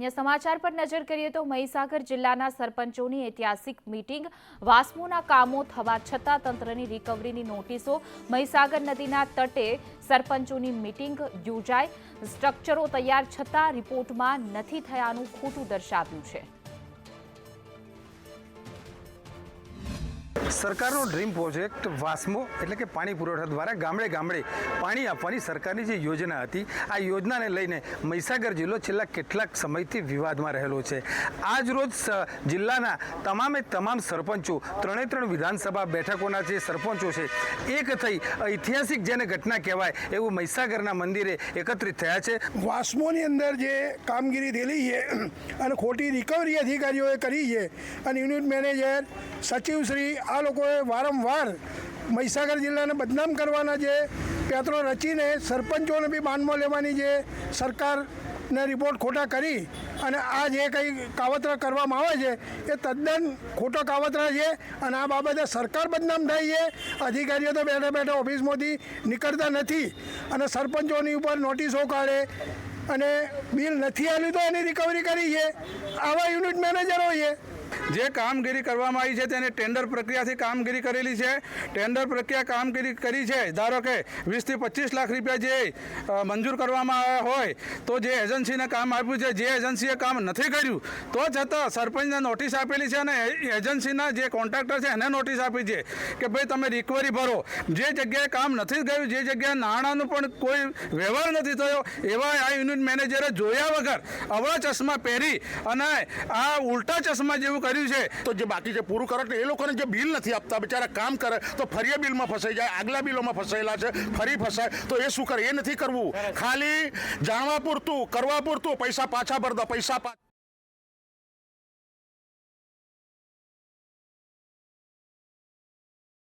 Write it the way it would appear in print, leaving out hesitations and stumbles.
અન્ય સમાચાર પર નજર કરીએ તો મહીસાગર જિલ્લાના સરપંચોની ઐતિહાસિક મીટિંગ, વાસ્મોના કામો થવા છતાં તંત્રની રિકવરીની નોટિસો, મહીસાગર નદીના તટે સરપંચોની મીટિંગ યોજાઈ, સ્ટ્રક્ચરો તૈયાર છતાં રિપોર્ટમાં નથી થયાનું ખોટું દર્શાવ્યું છે। સરકારનો ડ્રીમ પ્રોજેક્ટ વાસ્મો એટલે કે પાણી પુરવઠા દ્વારા ગામડે ગામડે પાણી આપવાની સરકારની જે યોજના હતી, આ યોજનાને લઈને મહીસાગર જિલ્લો છેલ્લા કેટલાક સમયથી વિવાદમાં રહેલો છે। આજ રોજ જિલ્લાના તમામે તમામ સરપંચો, ત્રણે વિધાનસભા બેઠકોના જે સરપંચો છે, એક થઈ ઐતિહાસિક જેને ઘટના કહેવાય એવું મહીસાગરના મંદિરે એકત્રિત થયા છે। વાસ્મોની અંદર જે કામગીરી થયેલી છે અને ખોટી રિકવરી અધિકારીઓએ કરી છે અને યુનિટ મેનેજર, સચિવશ્રી આ લોકોએ વારંવાર મહીસાગર જિલ્લાને બદનામ કરવાના જે પેત્રો રચીને સરપંચોને બી બાનમાં લેવાની જે સરકારને રિપોર્ટ ખોટા કરી અને આ જે કંઈ કાવતરા કરવામાં આવે છે એ તદ્દન ખોટો કાવતરા છે અને આ બાબતે સરકાર બદનામ થાય છે। અધિકારીઓ તો બેઠા બેઠા ઓફિસમાંથી નીકળતા નથી અને સરપંચોની ઉપર નોટિસો કાઢે અને બિલ નથી આપ્યું તો એની રિકવરી કરી છે। આવા યુનિટ મેનેજરો છે। જે કામગીરી કરવામાં આવી છે તેને ટેન્ડર પ્રક્રિયાથી કામગીરી કરેલી છે। ટેન્ડર પ્રક્રિયા કામગીરી કરી છે, ધારો કે 20 થી 25 લાખ રૂપિયા જે મંજૂર કરવામાં આવ્યા હોય તો જે એજન્સીને કામ આપ્યું છે, જે એજન્સીએ કામ નથી કર્યું તો છતાં સરપંચને નોટિસ આપેલી છે અને એજન્સીના જે કોન્ટ્રાક્ટર છે એને નોટિસ આપી છે કે ભાઈ તમે રિકવરી ભરો। જે જગ્યાએ કામ નથી ગયું, જે જગ્યાએ નાણાંનો પણ કોઈ વ્યવહાર નથી થયો, એવા આ યુનિટ મેનેજરે જોયા વગર અવળા ચશ્મા પહેરી અને આ ઉલટા ચશ્મા જેવું કર્યું છે। તો જે બાકી છે પૂરું કરે એટલે એ લોકોને જે બિલ નથી આપતા, બિચારા કામ કરે તો ફરી બિલમાં ફસાઈ જાય, આગલા બિલોમાં ફસાયેલા છે, ફરી ફસાય તો એ શું કરે? એ નથી કરવું, ખાલી જાણવા પૂરતું, કરવા પૂરતું, પૈસા પાછા ભર દો, પૈસા